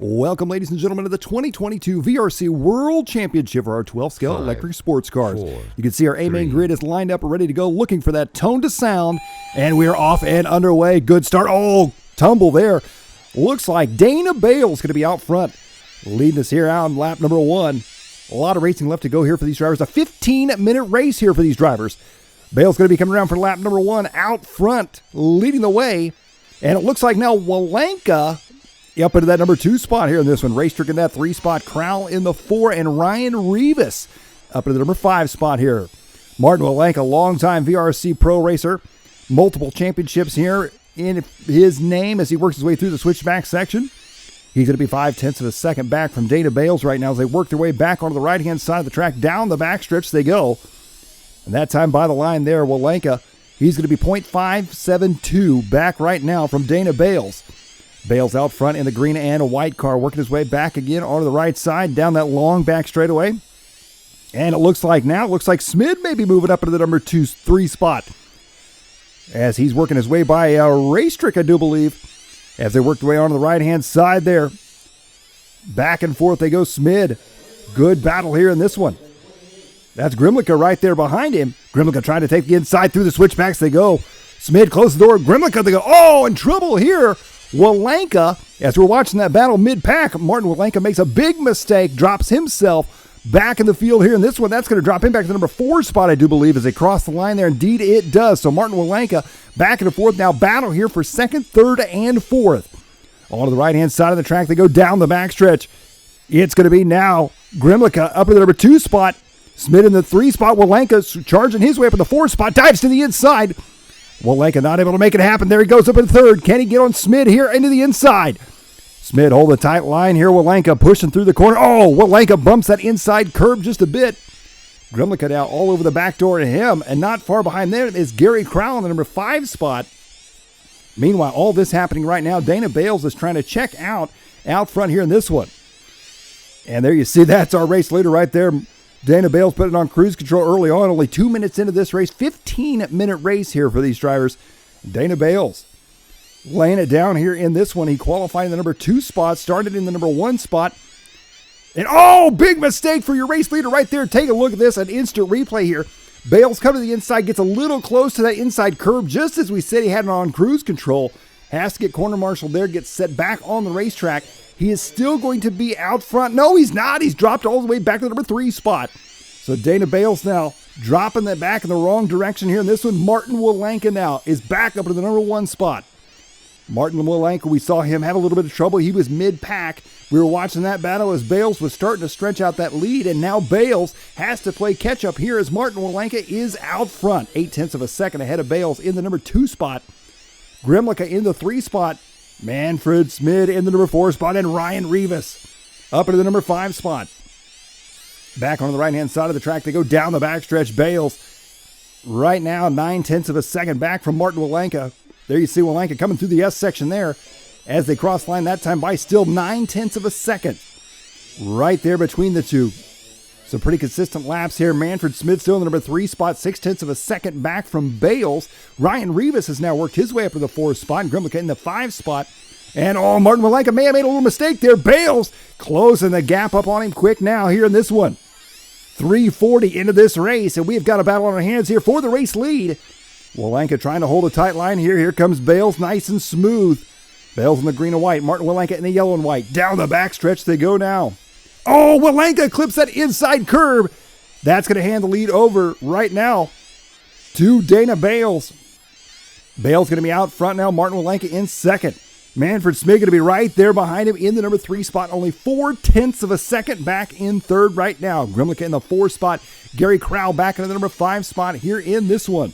Welcome, ladies and gentlemen, to the 2022 VRC World Championship for our 12-scale electric sports cars. You can see our A-main grid is lined up, ready to go, looking for that tone to sound, and we are off and underway. Good start. Oh, tumble there. Looks like Dana Bale's going to be out front, leading us here out on lap number one. A lot of racing left to go here for these drivers. A 15-minute race here for these drivers. Bale's going to be coming around for lap number one out front, leading the way. And it looks like now Walenka up into that number 2 spot here in this one. Racetrick in that 3 spot. Crowell in the 4. And Ryan Rivas up into the number 5 spot here. Martin Walenka, longtime VRC Pro racer. Multiple championships here in his name as he works his way through the switchback section. He's going to be 0.5 of a second back from Dana Bales right now as they work their way back onto the right-hand side of the track. Down the backstretch they go. And that time by the line there, Walenka, he's going to be 0.572 back right now from Dana Bales. Bales out front in the green and a white car, working his way back again onto the right side, down that long back straightaway. And it looks like Smid may be moving up into the number 3 spot as he's working his way by Racetrick, I do believe, as they work their way onto the right-hand side there. Back and forth they go, Smid. Good battle here in this one. That's Grimlicka right there behind him. Grimlicka trying to take the inside through the switchbacks they go. Smid closes the door. Grimlicka, they go, oh, in trouble here. Walenka, as we're watching that battle mid-pack, Martin Walenka makes a big mistake, drops himself back in the field here in this one. That's going to drop him back to the number 4 spot, I do believe, as they cross the line there. Indeed, it does. So Martin Walenka back and forth now. Battle here for 2nd, 3rd, and 4th. On the right-hand side of the track, they go down the backstretch. It's going to be now Grimlicka up in the number 2 spot. Smid in the 3 spot. Walenka charging his way up in the 4 spot. Dives to the inside. Walenka not able to make it happen. There he goes up in 3rd. Can he get on Smid here into the inside? Smid hold a tight line here. Walenka pushing through the corner. Oh, Walenka bumps that inside curb just a bit. Grimlicka now all over the back door to him. And not far behind there is Gary Crowell in the number 5 spot. Meanwhile, all this happening right now, Dana Bales is trying to check out front here in this one. And there you see, that's our race leader right there. Dana Bales put it on cruise control early on, only 2 minutes into this race. 15-minute race here for these drivers. Dana Bales laying it down here in this one. He qualified in the number 2 spot, started in the number 1 spot. And oh, big mistake for your race leader right there. Take a look at this, an instant replay here. Bales comes to the inside, gets a little close to that inside curb, just as we said he had it on cruise control. Has to get corner marshaled there, gets set back on the racetrack. He is still going to be out front. No, he's not. He's dropped all the way back to the number 3 spot. So Dana Bales now dropping that back in the wrong direction here. And this one, Martin Walenka now is back up to the number 1 spot. Martin Walenka, we saw him have a little bit of trouble. He was mid-pack. We were watching that battle as Bales was starting to stretch out that lead. And now Bales has to play catch-up here as Martin Walenka is out front. 0.8 of a second ahead of Bales in the number 2 spot. Grimlicka in the 3 spot. Manfred Smid in the number 4 spot, and Ryan Rivas up into the number 5 spot. Back on the right-hand side of the track, they go down the backstretch. Bales right now 0.9 of a second back from Martin Walenka. There you see Walenka coming through the S section there as they cross line that time by still 0.9 of a second. Right there between the two. Some pretty consistent laps here. Manfred Smid still in the number 3 spot, 0.6 of a second back from Bales. Ryan Rivas has now worked his way up to the 4th spot. Grimlicka in the 5 spot. And Martin Walenka may have made a little mistake there. Bales closing the gap up on him quick now here in this one. 3:40 into this race, and we've got a battle on our hands here for the race lead. Walenka trying to hold a tight line here. Here comes Bales, nice and smooth. Bales in the green and white. Martin Walenka in the yellow and white. Down the backstretch they go now. Oh, Walenka clips that inside curb. That's going to hand the lead over right now to Dana Bales. Bales going to be out front now. Martin Walenka in 2nd. Manfred Smid going to be right there behind him in the number 3 spot. Only 0.4 of a second back in 3rd right now. Grimlicka in the 4 spot. Gary Crowell back into the number 5 spot here in this one.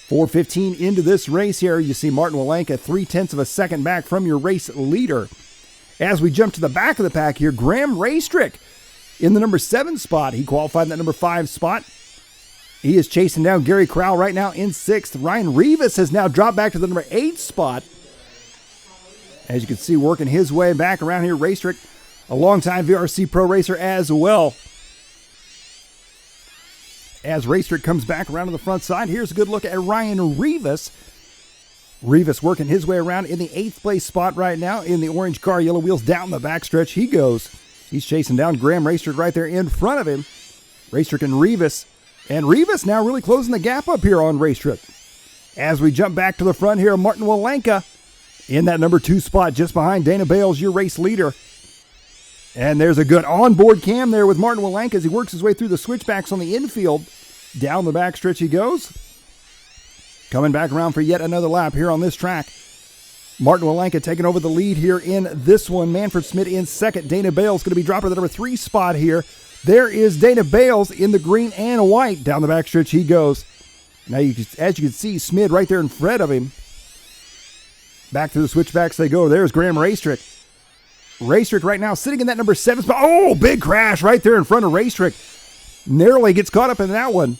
4:15 into this race here. You see Martin Walenka 0.3 of a second back from your race leader. As we jump to the back of the pack here, Graham Racetrick in the number 7 spot. He qualified in that number 5 spot. He is chasing down Gary Crowell right now in 6th. Ryan Rivas has now dropped back to the number 8 spot. As you can see, working his way back around here, Racetrick, a longtime VRC Pro racer as well. As Racetrick comes back around to the front side, here's a good look at Ryan Rivas Rivas working his way around in the 8th place spot right now in the orange car. Yellow wheels down the backstretch. He goes. He's chasing down Graham Raystrick right there in front of him. Raystrick and Rivas. And Rivas now really closing the gap up here on Raystrick. As we jump back to the front here, Martin Walenka in that number 2 spot just behind Dana Bales, your race leader. And there's a good onboard cam there with Martin Walenka as he works his way through the switchbacks on the infield. Down the backstretch he goes. Coming back around for yet another lap here on this track. Martin Walenka taking over the lead here in this one. Manfred Smith in second. Dana Bales going to be dropping the number 3 spot here. There is Dana Bales in the green and white. Down the backstretch he goes. Now, as you can see, Smith right there in front of him. Back through the switchbacks they go. There's Graham Raystrick. Raystrick right now sitting in that number 7 spot. Oh, big crash right there in front of Raystrick. Narrowly gets caught up in that one.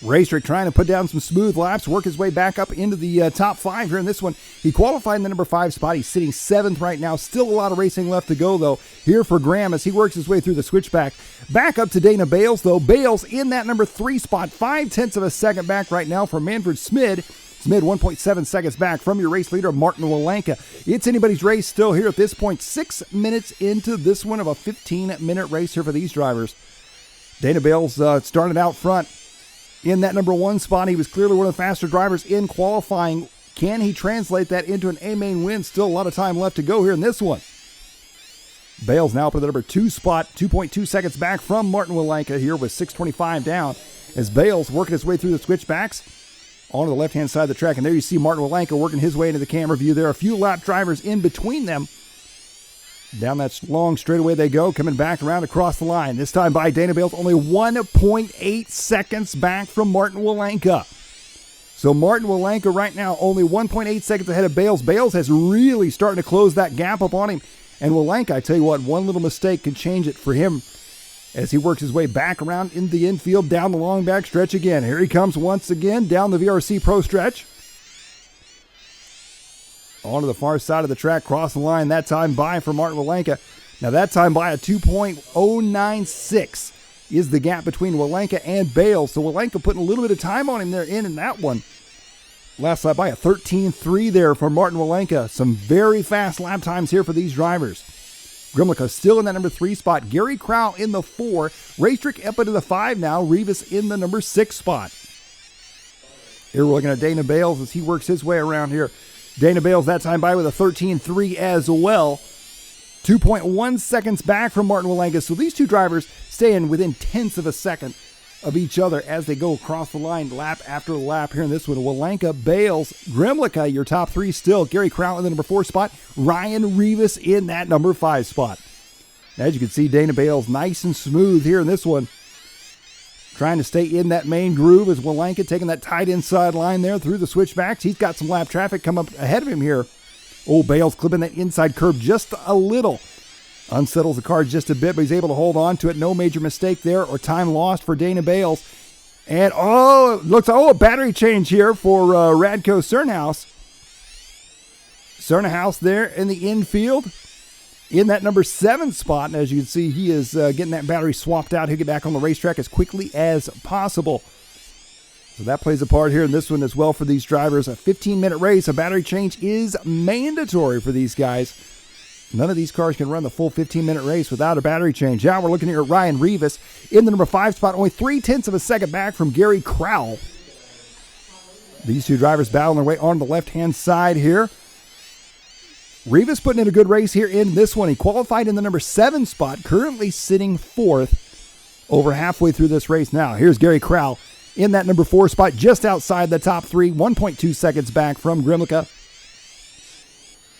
Raystrick trying to put down some smooth laps, work his way back up into the top 5 here in this one. He qualified in the number 5 spot. He's sitting 7th right now. Still a lot of racing left to go, though, here for Graham as he works his way through the switchback. Back up to Dana Bales, though. Bales in that number 3 spot, 0.5 of a second back right now for Manfred Smith. Smith 1.7 seconds back from your race leader, Martin Walenka. It's anybody's race still here at this point. 6 minutes into this one of a 15-minute race here for these drivers. Dana Bales started out front. In that number 1 spot, he was clearly one of the faster drivers in qualifying. Can he translate that into an A-main win? Still a lot of time left to go here in this one. Bales now up at the number 2 spot, 2.2 seconds back from Martin Walenka here with 6:25 down. As Bales working his way through the switchbacks onto the left-hand side of the track. And there you see Martin Walenka working his way into the camera view. There are a few lap drivers in between them. Down that long straightaway they go, coming back around across the line. This time by Dana Bales, only 1.8 seconds back from Martin Walenka. So Martin Walenka right now only 1.8 seconds ahead of Bales. Bales has really starting to close that gap up on him. And Walenka, I tell you what, one little mistake can change it for him as he works his way back around in the infield down the long back stretch again. Here he comes once again down the VRC-Pro stretch. Onto the far side of the track, crossing the line, that time by for Martin Walenka. Now that time by a 2.096 is the gap between Walenka and Bales. So Walenka putting a little bit of time on him there in that one. Last lap by a 13.3 there for Martin Walenka. Some very fast lap times here for these drivers. Grimlica still in that number 3 spot. Gary Crowell in the 4. Raystrick up into the 5 now. Rivas in the number 6 spot. Here we're looking at Dana Bales as he works his way around here. Dana Bales that time by with a 13.3 as well. 2.1 seconds back from Martin Walenka. So these two drivers staying within tenths of a second of each other as they go across the line lap after lap here in this one. Walenka, Bales, Grimlica, your top 3 still. Gary Crowell in the number 4 spot. Ryan Rivas in that number 5 spot. As you can see, Dana Bales nice and smooth here in this one. Trying to stay in that main groove as Walenka taking that tight inside line there through the switchbacks. He's got some lap traffic come up ahead of him here. Oh, Bales clipping that inside curve just a little. Unsettles the car just a bit, but he's able to hold on to it. No major mistake there or time lost for Dana Bales. And a battery change here for Radko Cernhaus. Cernhaus there in the infield in that number 7 spot. And as you can see, he is getting that battery swapped out. He'll get back on the racetrack as quickly as possible. So that plays a part here in this one as well for these drivers. A 15-minute race, a battery change is mandatory for these guys. None of these cars can run the full 15-minute race without a battery change. Now we're looking here at Ryan Rivas in the number 5 spot, only 0.3 of a second back from Gary Crowell. These two drivers battling their way on the left-hand side here. Rivas putting in a good race here in this one. He qualified in the number 7 spot, currently sitting 4th over halfway through this race now. Here's Gary Crowell in that number 4 spot, just outside the top 3, 1.2 seconds back from Grimlica.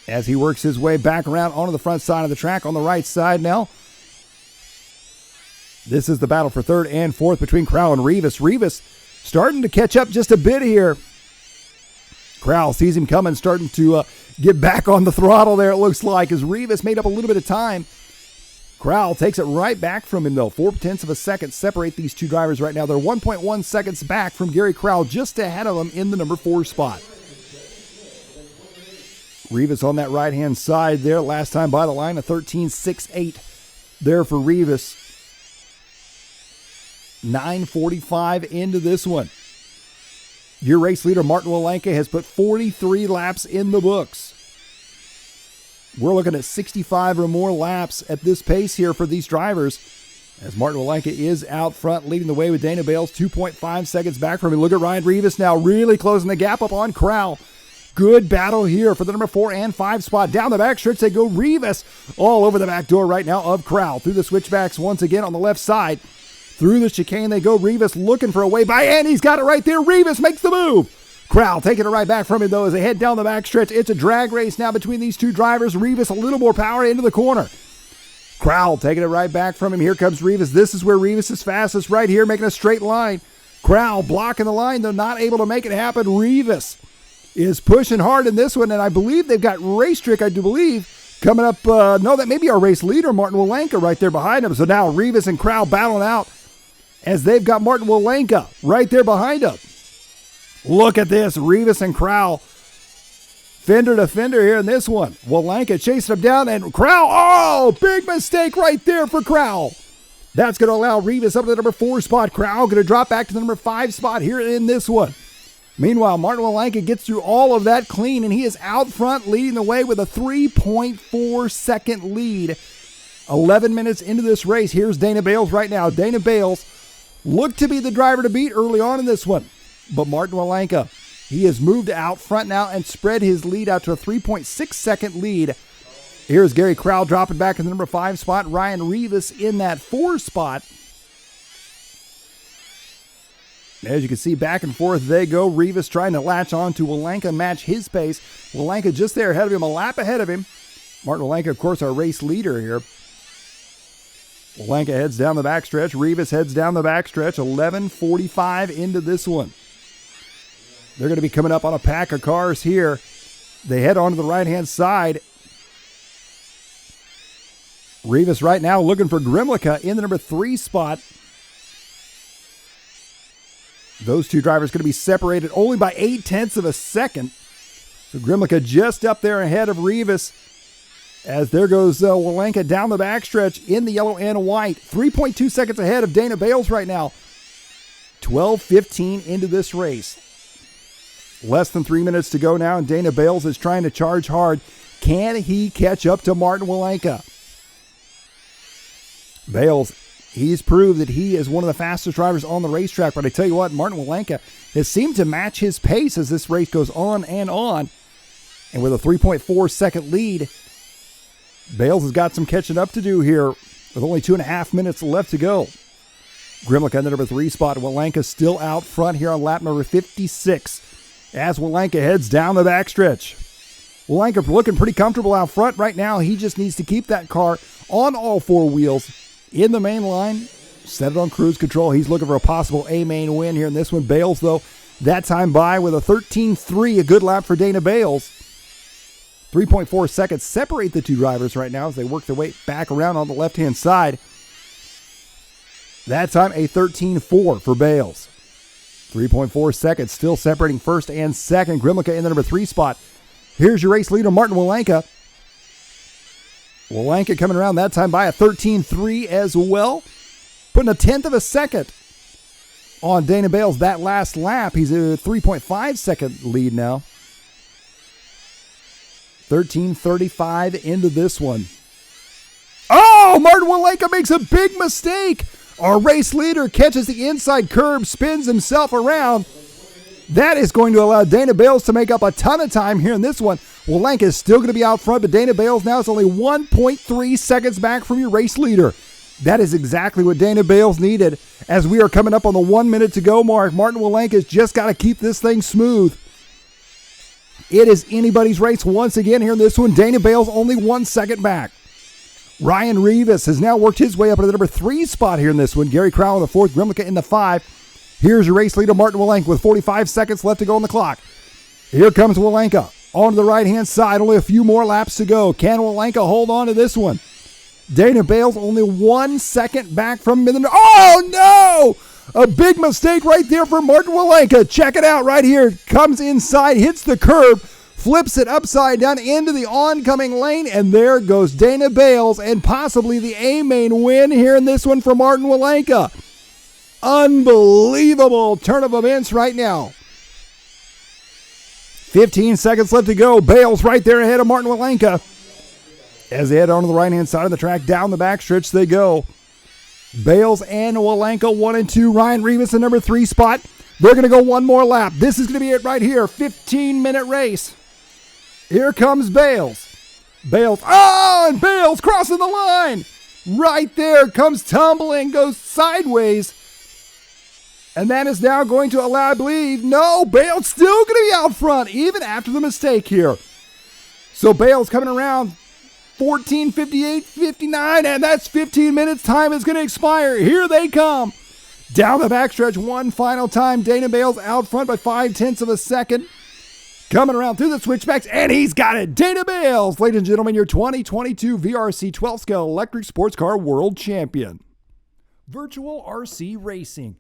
As he works his way back around onto the front side of the track on the right side now. This is the battle for 3rd and 4th between Crowell and Rivas. Rivas starting to catch up just a bit here. Crowell sees him coming, starting to get back on the throttle there, it looks like, as Rivas made up a little bit of time. Crowell takes it right back from him, though. 0.4 of a second separate these two drivers right now. They're 1.1 seconds back from Gary Crowell, just ahead of him in the number 4 spot. Rivas on that right-hand side there. Last time by the line, a 13.68 there for Rivas. 9:45 into this one. Your race leader, Martin Walenka, has put 43 laps in the books. We're looking at 65 or more laps at this pace here for these drivers, as Martin Walenka is out front, leading the way with Dana Bales, 2.5 seconds back from him. Look at Ryan Rivas now really closing the gap up on Crowell. Good battle here for the number 4 and 5 spot. Down the back stretch they go. Rivas all over the back door right now of Crowell. Through the switchbacks once again on the left side. Through the chicane they go. Rivas looking for a way by, and he's got it right there. Rivas makes the move. Crowell taking it right back from him, though, as they head down the backstretch. It's a drag race now between these two drivers. Rivas a little more power into the corner. Crowell taking it right back from him. Here comes Rivas. This is where Rivas is fastest, right here, making a straight line. Crowell blocking the line, though, not able to make it happen. Rivas is pushing hard in this one, and I believe they've got Race Trick, I do believe, coming up. No, that may be our race leader, Martin Walenka, right there behind him. So now Rivas and Crowell battling out as they've got Martin Walenka right there behind him. Look at this, Rivas and Crowell, fender to fender here in this one. Walenka chasing him down, and Crowell, oh, big mistake right there for Crowell. That's going to allow Rivas up to the number 4 spot. Crowell going to drop back to the number 5 spot here in this one. Meanwhile, Martin Walenka gets through all of that clean, and he is out front leading the way with a 3.4 second lead. 11 minutes into this race, here's Dana Bales right now. Dana Bales looked to be the driver to beat early on in this one. But Martin Walenka, he has moved out front now and spread his lead out to a 3.6 second lead. Here's Gary Crowell dropping back in the number 5 spot. Ryan Rivas in that 4 spot. As you can see, back and forth they go. Rivas trying to latch on to Walenka, match his pace. Walenka just there ahead of him, a lap ahead of him. Martin Walenka, of course, our race leader here. Walenka heads down the backstretch. Rivas heads down the backstretch. 11:45 into this one. They're going to be coming up on a pack of cars here. They head on to the right-hand side. Rivas right now looking for Grimlica in the number 3 spot. Those two drivers going to be separated only by 0.8 of a second. So Grimlica just up there ahead of Rivas. As there goes Walenka down the backstretch in the yellow and white. 3.2 seconds ahead of Dana Bales right now. 12:15 into this race. Less than 3 minutes to go now, and Dana Bales is trying to charge hard. Can he catch up to Martin Walenka? Bales, he's proved that he is one of the fastest drivers on the racetrack, but I tell you what, Martin Walenka has seemed to match his pace as this race goes on and on. And with a 3.4 second lead, Bales has got some catching up to do here with only 2.5 minutes left to go. Grimlick on the number 3 spot. Walenka still out front here on lap number 56 as Walenka heads down the backstretch. Walenka looking pretty comfortable out front right now. He just needs to keep that car on all 4 wheels in the main line. Set it on cruise control. He's looking for a possible A-main win here in this one. Bales, though, that time by with a 13.3, a good lap for Dana Bales. 3.4 seconds separate the two drivers right now as they work their way back around on the left-hand side. That time a 13.4 for Bales. 3.4 seconds still separating first and second. Grimlica in the number 3 spot. Here's your race leader, Martin Walenka. Walenka coming around that time by a 13.3 as well. Putting a 1/10 of a second on Dana Bales that last lap. He's a 3.5 second lead now. 13:35 into this one. Oh, Martin Walenka makes a big mistake. Our race leader catches the inside curb, spins himself around. That is going to allow Dana Bales to make up a ton of time here in this one. Walenka is still going to be out front, but Dana Bales now is only 1.3 seconds back from your race leader. That is exactly what Dana Bales needed as we are coming up on the 1 minute to go mark. Martin Walenka's just got to keep this thing smooth. It is anybody's race once again here in this one. Dana Bales only 1 second back. Ryan Rivas has now worked his way up to the number 3 spot here in this one. Gary Crowell in the 4th, Grimlica in the 5. Here's your race leader, Martin Walenka, with 45 seconds left to go on the clock. Here comes Walenka on the right-hand side. Only a few more laps to go. Can Walenka hold on to this one? Dana Bales only 1 second back from him. Oh, no! A big mistake right there for Martin Walenka. Check it out right here. Comes inside, hits the curb, flips it upside down into the oncoming lane, and there goes Dana Bales and possibly the A-main win here in this one for Martin Walenka. Unbelievable turn of events right now. 15 seconds left to go. Bales right there ahead of Martin Walenka. As they head onto the right-hand side of the track, down the backstretch they go. Bales and Walenka 1 and 2. Ryan Rivas in number 3 spot. They're going to go one more lap. This is going to be it right here. 15-minute race. Here comes Bales. Bales. Oh, and Bales crossing the line. Right there. Comes tumbling. Goes sideways. And that is now going to allow, I believe, no, Bales still going to be out front, even after the mistake here. So Bales coming around 14:58:59, and that's 15 minutes. Time is going to expire. Here they come. Down the backstretch one final time. Dana Bales out front by 0.5 of a second. Coming around through the switchbacks, and he's got it. Dana Bales, ladies and gentlemen, your 2022 VRC 12-scale electric sports car world champion. Virtual RC Racing.